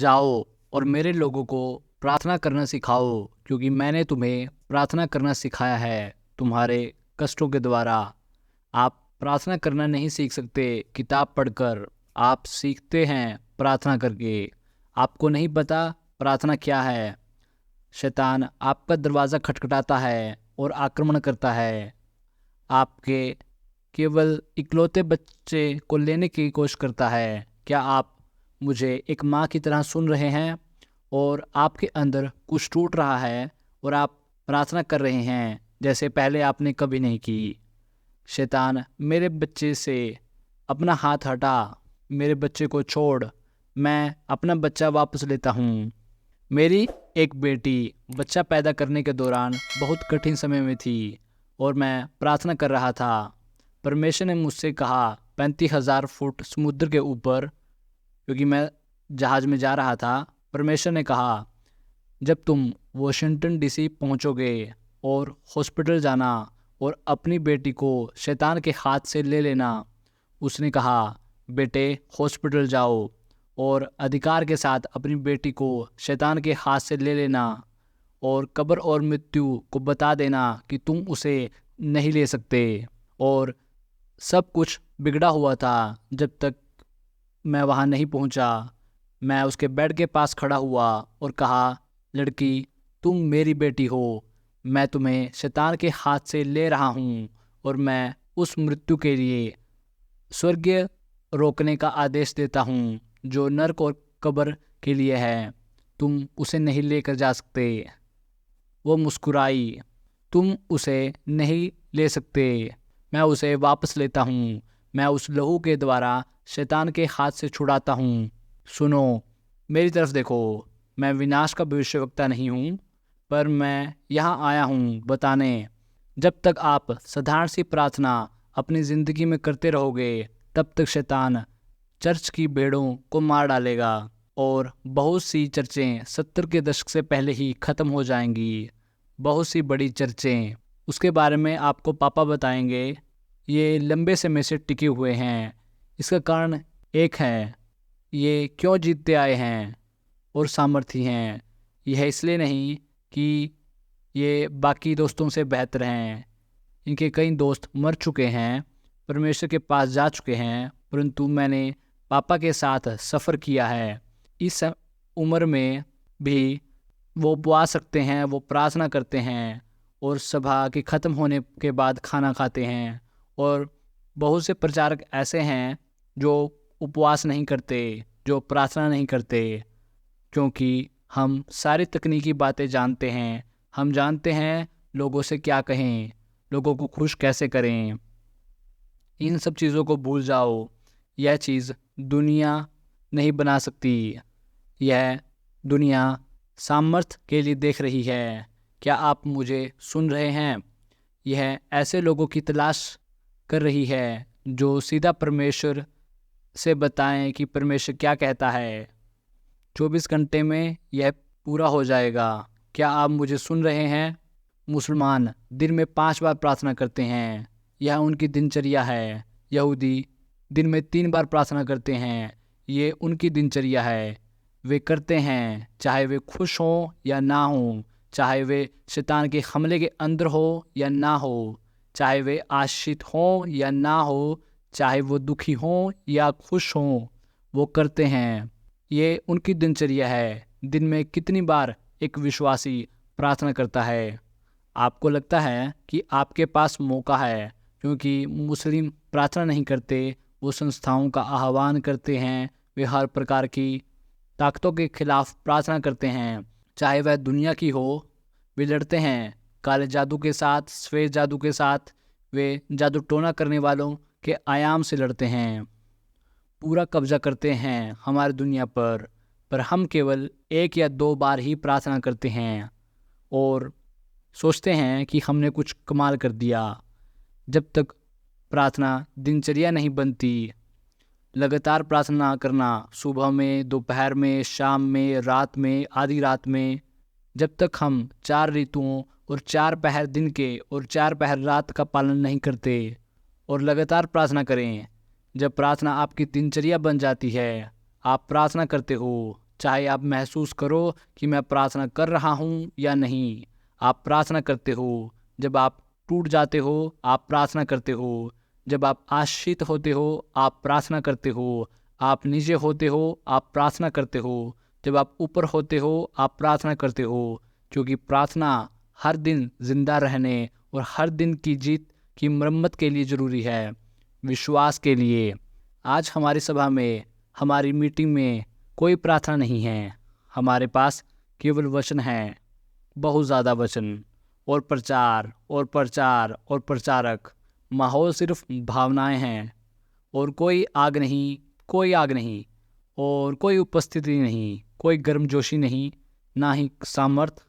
जाओ और मेरे लोगों को प्रार्थना करना सिखाओ, क्योंकि मैंने तुम्हें प्रार्थना करना सिखाया है तुम्हारे कष्टों के द्वारा। आप प्रार्थना करना नहीं सीख सकते किताब पढ़कर, आप सीखते हैं प्रार्थना करके। आपको नहीं पता प्रार्थना क्या है। शैतान आपका दरवाज़ा खटखटाता है और आक्रमण करता है। आपके केवल इकलौते बच्चे को लेने की कोशिश करता है। क्या आप मुझे एक माँ की तरह सुन रहे हैं? और आपके अंदर कुछ टूट रहा है और आप प्रार्थना कर रहे हैं जैसे पहले आपने कभी नहीं की। शैतान, मेरे बच्चे से अपना हाथ हटा, मेरे बच्चे को छोड़, मैं अपना बच्चा वापस लेता हूँ। मेरी एक बेटी बच्चा पैदा करने के दौरान बहुत कठिन समय में थी और मैं प्रार्थना कर रहा था। परमेश्वर ने मुझसे कहा 35,000 फुट समुद्र के ऊपर, क्योंकि मैं जहाज़ में जा रहा था, परमेश्वर ने कहा जब तुम वॉशिंगटन डीसी पहुंचोगे और हॉस्पिटल जाना और अपनी बेटी को शैतान के हाथ से ले लेना। उसने कहा बेटे हॉस्पिटल जाओ और अधिकार के साथ अपनी बेटी को शैतान के हाथ से ले लेना और कब्र और मृत्यु को बता देना कि तुम उसे नहीं ले सकते। और सब कुछ बिगड़ा हुआ था जब तक मैं वहाँ नहीं पहुँचा। मैं उसके बेड के पास खड़ा हुआ और कहा लड़की, तुम मेरी बेटी हो, मैं तुम्हें शैतान के हाथ से ले रहा हूँ और मैं उस मृत्यु के लिए स्वर्गीय रोकने का आदेश देता हूँ जो नरक और कब्र के लिए है। तुम उसे नहीं लेकर जा सकते। वो मुस्कुराई, तुम उसे नहीं ले सकते, मैं उसे वापस लेता हूँ। मैं उस लहू के द्वारा शैतान के हाथ से छुड़ाता हूँ। सुनो, मेरी तरफ देखो, मैं विनाश का भविष्यवक्ता नहीं हूँ, पर मैं यहाँ आया हूँ बताने, जब तक आप साधारण सी प्रार्थना अपनी ज़िंदगी में करते रहोगे तब तक शैतान चर्च की भेड़ों को मार डालेगा और बहुत सी चर्चें 70 के दशक से पहले ही ख़त्म हो जाएंगी। बहुत सी बड़ी चर्चें, उसके बारे में आपको पापा बताएंगे। ये लंबे समय से टिके हुए हैं। इसका कारण एक है, ये क्यों जीतते आए हैं और सामर्थी हैं। यह इसलिए नहीं कि ये बाकी दोस्तों से बेहतर हैं। इनके कई दोस्त मर चुके हैं, परमेश्वर के पास जा चुके हैं, परंतु मैंने पापा के साथ सफ़र किया है। इस उम्र में भी वो उपवास रखते हैं, वो प्रार्थना करते हैं और सभा के ख़त्म होने के बाद खाना खाते हैं। और बहुत से प्रचारक ऐसे हैं जो उपवास नहीं करते, जो प्रार्थना नहीं करते, क्योंकि हम सारी तकनीकी बातें जानते हैं। हम जानते हैं लोगों से क्या कहें, लोगों को खुश कैसे करें। इन सब चीज़ों को भूल जाओ। यह चीज़ दुनिया नहीं बना सकती। यह दुनिया सामर्थ्य के लिए देख रही है। क्या आप मुझे सुन रहे हैं? यह ऐसे लोगों की तलाश कर रही है जो सीधा परमेश्वर से बताएं कि परमेश्वर क्या कहता है। 24 घंटे में यह पूरा हो जाएगा। क्या आप मुझे सुन रहे हैं? मुसलमान दिन में 5 बार प्रार्थना करते हैं, यह उनकी दिनचर्या है। यहूदी दिन में 3 बार प्रार्थना करते हैं, ये उनकी दिनचर्या है। वे करते हैं चाहे वे खुश हों या ना हों, चाहे वे शैतान के हमले के अंदर हो या ना हो, चाहे वे आश्रित हों या ना हो, चाहे वो दुखी हों या खुश हों, वो करते हैं। ये उनकी दिनचर्या है। दिन में कितनी बार एक विश्वासी प्रार्थना करता है? आपको लगता है कि आपके पास मौका है, क्योंकि मुस्लिम प्रार्थना नहीं करते, वो संस्थाओं का आह्वान करते हैं, वे हर प्रकार की ताकतों के खिलाफ प्रार्थना करते हैं, चाहे वह दुनिया की हो। वे लड़ते हैं काले जादू के साथ, सफ़ेद जादू के साथ, वे जादू टोना करने वालों के आयाम से लड़ते हैं, पूरा कब्जा करते हैं हमारी दुनिया पर हम केवल 1 या 2 बार ही प्रार्थना करते हैं और सोचते हैं कि हमने कुछ कमाल कर दिया। जब तक प्रार्थना दिनचर्या नहीं बनती, लगातार प्रार्थना करना, सुबह में, दोपहर में, शाम में, रात में, आधी रात में, जब तक हम 4 ऋतुओं और 4 पहर दिन के और 4 पहर रात का पालन नहीं करते और लगातार प्रार्थना करें। जब प्रार्थना आपकी दिनचर्या बन जाती है, आप प्रार्थना करते हो चाहे आप महसूस करो कि मैं प्रार्थना कर रहा हूँ या नहीं। आप प्रार्थना करते हो। जब आप टूट जाते हो आप प्रार्थना करते हो। जब आप आश्रित होते हो आप प्रार्थना करते हो। आप नीचे होते हो आप प्रार्थना करते हो। जब आप ऊपर होते हो आप प्रार्थना करते हो, क्योंकि प्रार्थना हर दिन जिंदा रहने और हर दिन की जीत की मरम्मत के लिए ज़रूरी है, विश्वास के लिए। आज हमारी सभा में, हमारी मीटिंग में कोई प्रार्थना नहीं है। हमारे पास केवल वचन है, बहुत ज़्यादा वचन, और प्रचार और प्रचार और प्रचारक। माहौल सिर्फ भावनाएं हैं और कोई आग नहीं, कोई आग नहीं, और कोई उपस्थिति नहीं, कोई गर्मजोशी नहीं, ना ही सामर्थ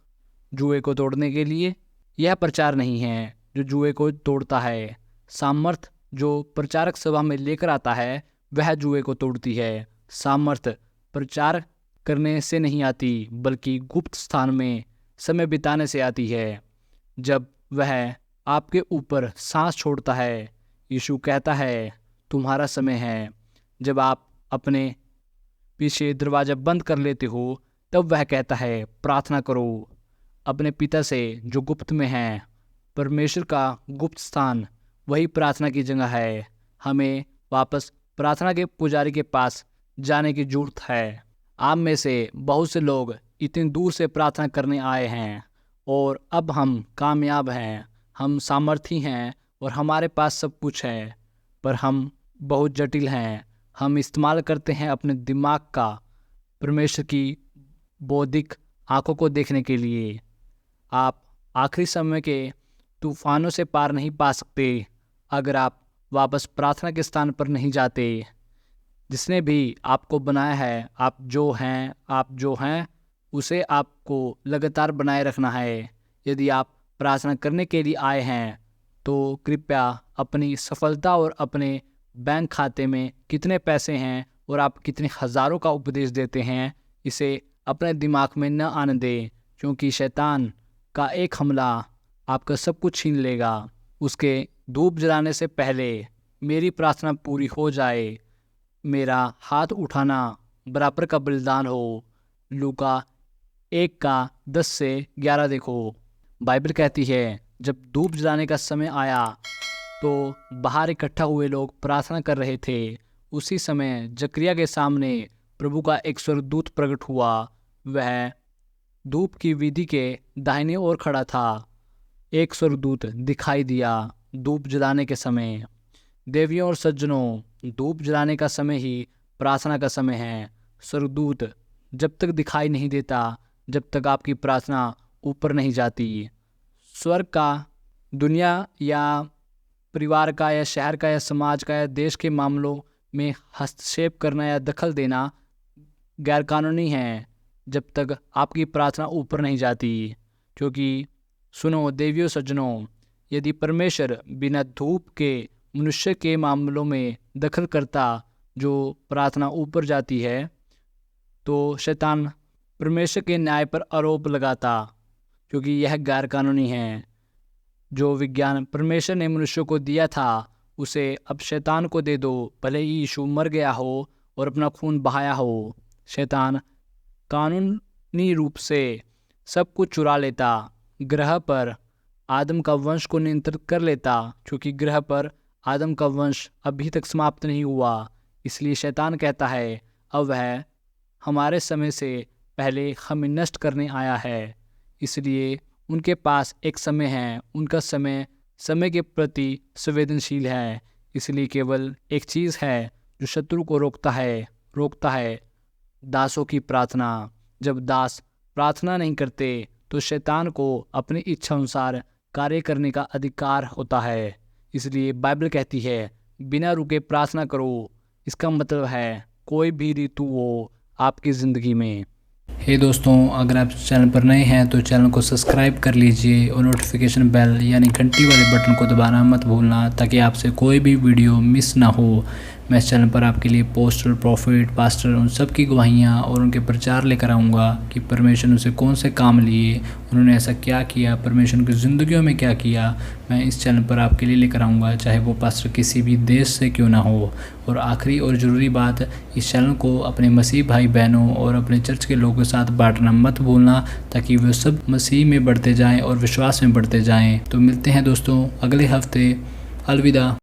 जुए को तोड़ने के लिए। यह प्रचार नहीं है जो जुए को तोड़ता है। सामर्थ जो प्रचारक सभा में लेकर आता है वह जुए को तोड़ती है। सामर्थ प्रचार करने से नहीं आती, बल्कि गुप्त स्थान में समय बिताने से आती है। जब वह आपके ऊपर सांस छोड़ता है, यीशु कहता है तुम्हारा समय है। जब आप अपने पीछे दरवाज़ा बंद कर लेते हो तब वह कहता है प्रार्थना करो अपने पिता से जो गुप्त में है। परमेश्वर का गुप्त स्थान वही प्रार्थना की जगह है। हमें वापस प्रार्थना के पुजारी के पास जाने की जरूरत है। आप में से बहुत से लोग इतनी दूर से प्रार्थना करने आए हैं और अब हम कामयाब हैं, हम सामर्थी हैं और हमारे पास सब कुछ है, पर हम बहुत जटिल हैं। हम इस्तेमाल करते हैं अपने दिमाग का परमेश्वर की बौद्धिक आंखों को देखने के लिए। आप आखिरी समय के तूफानों से पार नहीं पा सकते अगर आप वापस प्रार्थना के स्थान पर नहीं जाते। जिसने भी आपको बनाया है, आप जो हैं उसे आपको लगातार बनाए रखना है। यदि आप प्रार्थना करने के लिए आए हैं तो कृपया अपनी सफलता और अपने बैंक खाते में कितने पैसे हैं और आप कितने हज़ारों का उपदेश देते हैं, इसे अपने दिमाग में न आने दें, क्योंकि शैतान का एक हमला आपका सब कुछ छीन लेगा। उसके धूप जलाने से पहले मेरी प्रार्थना पूरी हो जाए, मेरा हाथ उठाना बराबर का बलिदान हो। लूका 1:10-11 देखो। बाइबल कहती है जब धूप जलाने का समय आया तो बाहर इकट्ठा हुए लोग प्रार्थना कर रहे थे। उसी समय जकरिया के सामने प्रभु का एक स्वर्गदूत प्रकट हुआ। वह धूप की विधि के दाहिने ओर खड़ा था। एक स्वर्गदूत दिखाई दिया धूप जलाने के समय। देवियों और सज्जनों, धूप जलाने का समय ही प्रार्थना का समय है। स्वर्गदूत जब तक दिखाई नहीं देता जब तक आपकी प्रार्थना ऊपर नहीं जाती। स्वर्ग का, दुनिया या परिवार का या शहर का या समाज का या देश के मामलों में हस्तक्षेप करना या दखल देना गैरकानूनी है जब तक आपकी प्रार्थना ऊपर नहीं जाती। क्योंकि सुनो देवियों सज्जनों, यदि परमेश्वर बिना धूप के मनुष्य के मामलों में दखल करता जो प्रार्थना ऊपर जाती है, तो शैतान परमेश्वर के न्याय पर आरोप लगाता, क्योंकि यह गैरकानूनी है। जो विज्ञान परमेश्वर ने मनुष्य को दिया था उसे अब शैतान को दे दो, भले ही यीशु मर गया हो और अपना खून बहाया हो। शैतान कानूनी रूप से सब कुछ चुरा लेता, ग्रह पर आदम का वंश को नियंत्रित कर लेता, क्योंकि ग्रह पर आदम का वंश अभी तक समाप्त नहीं हुआ। इसलिए शैतान कहता है अब वह हमारे समय से पहले हमें नष्ट करने आया है। इसलिए उनके पास एक समय है, उनका समय के प्रति संवेदनशील है। इसलिए केवल एक चीज़ है जो शत्रु को रोकता है दासों की प्रार्थना। जब दास प्रार्थना नहीं करते तो शैतान को अपनी इच्छा अनुसार कार्य करने का अधिकार होता है। इसलिए बाइबल कहती है बिना रुके प्रार्थना करो। इसका मतलब है कोई भी ऋतु हो आपकी ज़िंदगी में। हे दोस्तों, अगर आप चैनल पर नए हैं तो चैनल को सब्सक्राइब कर लीजिए और नोटिफिकेशन बेल यानी घंटी वाले बटन को दबाना मत भूलना, ताकि आपसे कोई भी वीडियो मिस ना हो। मैं इस चैनल पर आपके लिए पोस्टर, प्रॉफिट, पास्टर उन सब की गवाहियाँ और उनके प्रचार लेकर आऊँगा कि परमेश्वर ने उनसे कौन से काम लिए, उन्होंने ऐसा क्या किया, परमेश्वर उनकी ज़िंदगियों में क्या किया। मैं इस चैनल पर आपके लिए लेकर आऊँगा, चाहे वो पास्टर किसी भी देश से क्यों ना हो। और आखिरी और ज़रूरी बात, इस चैनल को अपने मसीह भाई बहनों और अपने चर्च के लोगों के साथ बांटना मत भूलना, ताकि वे सब मसीह में बढ़ते जाएं और विश्वास में बढ़ते जाएं। तो मिलते हैं दोस्तों अगले हफ्ते। अलविदा।